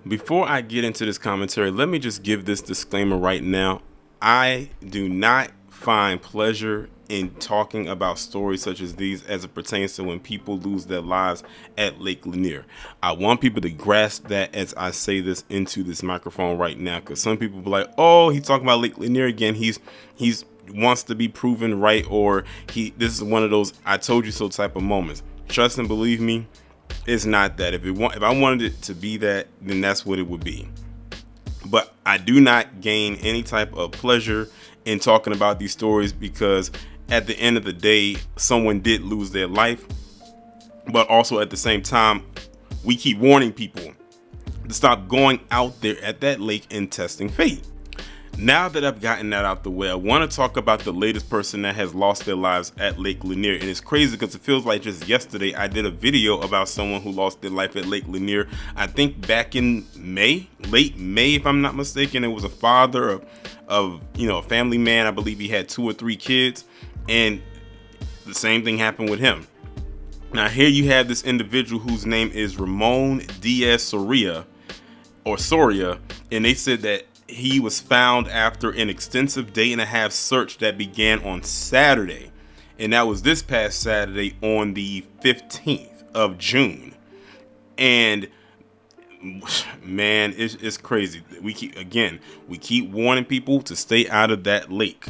Before I get into this commentary, let me just give this disclaimer right now. I do not find pleasure in talking about stories such as these as it pertains to when people lose their lives at Lake Lanier. I want people to grasp that as I say this into this microphone right now, because some people be like, "Oh, he's talking about Lake Lanier again. He's wants to be proven right, or this is one of those I told you so type of moments." Trust and believe me, it's not that. If I wanted it to be that, then that's what it would be. But I do not gain any type of pleasure in talking about these stories, because at the end of the day, someone did lose their life. But also at the same time, we keep warning people to stop going out there at that lake and testing fate. Now that I've gotten that out the way, I want to talk about the latest person that has lost their lives at Lake Lanier. And it's crazy because it feels like just yesterday I did a video about someone who lost their life at Lake Lanier. I think back in May, late May, if I'm not mistaken. It was a father of a family man. I believe he had 2 or 3 kids, and the same thing happened with him. Now here you have this individual whose name is Ramon Diaz Soria, and they said that he was found after an extensive day-and-a-half search that began on Saturday. And that was this past Saturday on the 15th of June. And man, it's crazy. We keep warning people to stay out of that lake.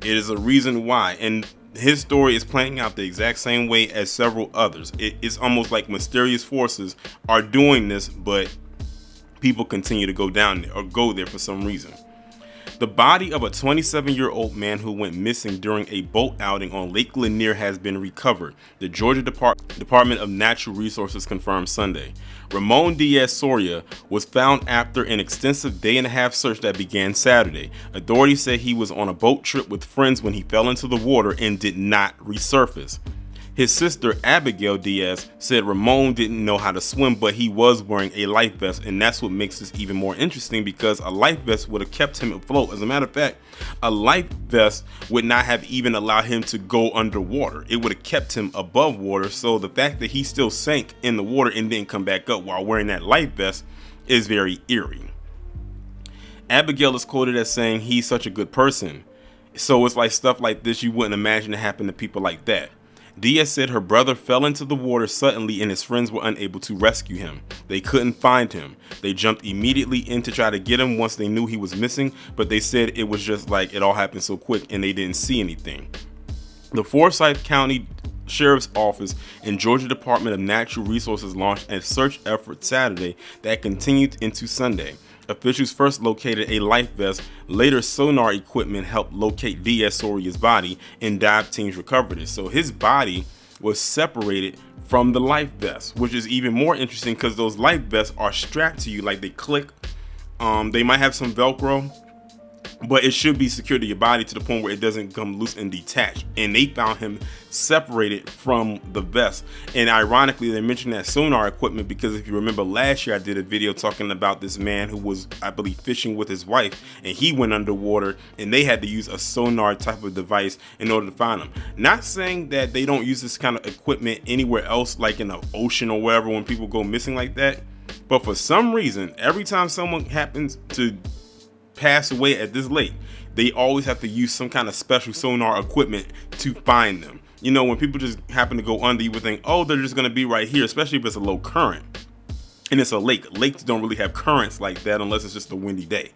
It is a reason why. And his story is playing out the exact same way as several others. It's almost like mysterious forces are doing this, but people continue to go down there or go there for some reason. The body of a 27-year-old man who went missing during a boat outing on Lake Lanier has been recovered, the Georgia Department of Natural Resources confirmed Sunday. Ramon Diaz Soria was found after an extensive day-and-a-half search that began Saturday. Authorities say he was on a boat trip with friends when he fell into the water and did not resurface. His sister, Abigail Diaz, said Ramon didn't know how to swim, but he was wearing a life vest, and that's what makes this even more interesting, because a life vest would have kept him afloat. As a matter of fact, a life vest would not have even allowed him to go underwater. It would have kept him above water, so the fact that he still sank in the water and didn't come back up while wearing that life vest is very eerie. Abigail is quoted as saying, "He's such a good person." So it's like stuff like this you wouldn't imagine to happen to people like that. Diaz said her brother fell into the water suddenly and his friends were unable to rescue him. They couldn't find him. They jumped immediately in to try to get him once they knew he was missing, but they said it was just like it all happened so quick and they didn't see anything. The Forsyth County Sheriff's Office and Georgia Department of Natural Resources launched a search effort Saturday that continued into Sunday. Officials first located a life vest. Later, sonar equipment helped locate Diaz Soria's body, and dive teams recovered it. So his body was separated from the life vest, which is even more interesting because those life vests are strapped to you, like they click. They might have some Velcro, but it should be secured to your body to the point where it doesn't come loose and detach. And they found him separated from the vest. And ironically, they mentioned that sonar equipment because if you remember last year, I did a video talking about this man who was, I believe, fishing with his wife, and he went underwater and they had to use a sonar type of device in order to find him. Not saying that they don't use this kind of equipment anywhere else, like in the ocean or wherever, when people go missing like that. But for some reason, every time someone happens to pass away at this lake, they always have to use some kind of special sonar equipment to find them. You know, when people just happen to go under, you would think, oh, they're just going to be right here, especially if it's a low current. And it's a lake. Lakes don't really have currents like that unless it's just a windy day.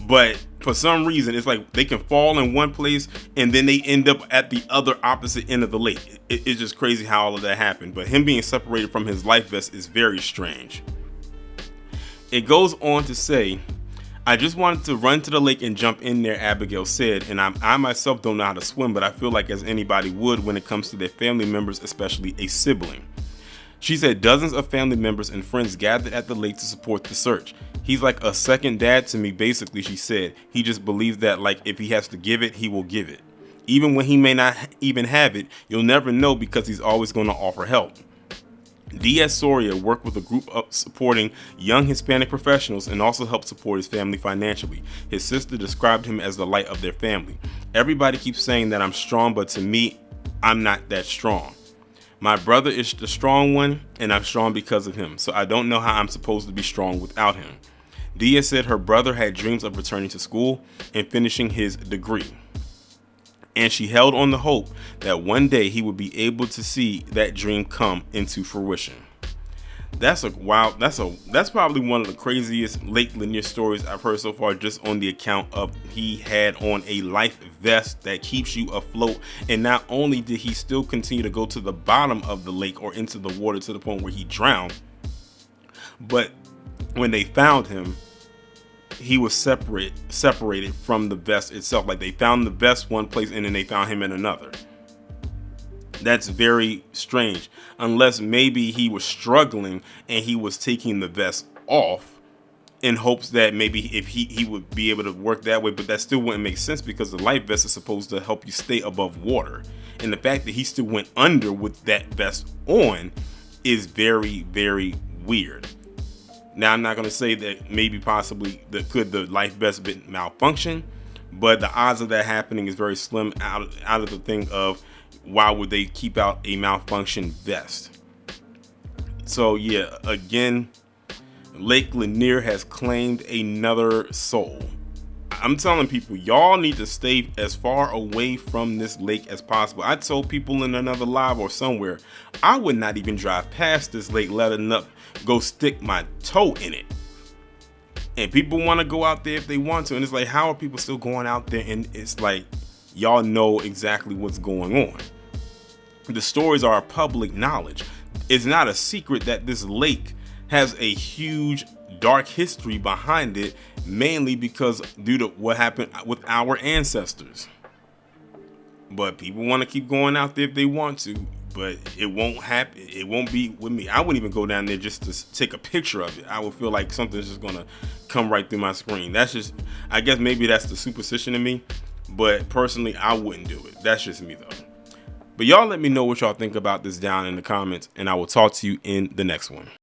But for some reason, it's like they can fall in one place and then they end up at the other opposite end of the lake. It's just crazy how all of that happened. But him being separated from his life vest is very strange. It goes on to say, "I just wanted to run to the lake and jump in there," Abigail said, "and I myself don't know how to swim, but I feel like as anybody would when it comes to their family members, especially a sibling." She said dozens of family members and friends gathered at the lake to support the search. "He's like a second dad to me, basically," she said. "He just believes that, like, if he has to give it, he will give it. Even when he may not even have it, you'll never know because he's always going to offer help." Diaz Soria worked with a group of supporting young Hispanic professionals and also helped support his family financially. His sister described him as the light of their family. "Everybody keeps saying that I'm strong, but to me, I'm not that strong. My brother is the strong one, and I'm strong because of him, so I don't know how I'm supposed to be strong without him. Diaz said her brother had dreams of returning to school and finishing his degree, and she held on the hope that one day he would be able to see that dream come into fruition. That's probably one of the craziest Lake Lanier stories I've heard so far, just on the account of he had on a life vest that keeps you afloat, and not only did he still continue to go to the bottom of the lake or into the water to the point where he drowned, but when they found him, he was separated from the vest itself. Like, they found the vest one place and then they found him in another. That's very strange, unless maybe he was struggling and he was taking the vest off in hopes that maybe if he would be able to work that way, but that still wouldn't make sense because the life vest is supposed to help you stay above water, and the fact that he still went under with that vest on is very, very weird. Now, I'm not going to say that maybe possibly the life vest been malfunction, but the odds of that happening is very slim out of the thing of why would they keep out a malfunction vest. So yeah, again, Lake Lanier has claimed another soul. I'm telling people, y'all need to stay as far away from this lake as possible. I told people in another live or somewhere, I would not even drive past this lake, let alone go stick my toe in it. And people want to go out there if they want to, and it's like, how are people still going out there? And it's like, y'all know exactly what's going on. The stories are public knowledge. It's not a secret that this lake has a huge dark history behind it, mainly because due to what happened with our ancestors. But people want to keep going out there if they want to, but it won't happen. It won't be with me. I wouldn't even go down there just to take a picture of it. I would feel like something's just gonna come right through my screen. That's just, I guess maybe that's the superstition in me, but personally I wouldn't do it. That's just me though. But y'all let me know what y'all think about this down in the comments, and I will talk to you in the next one.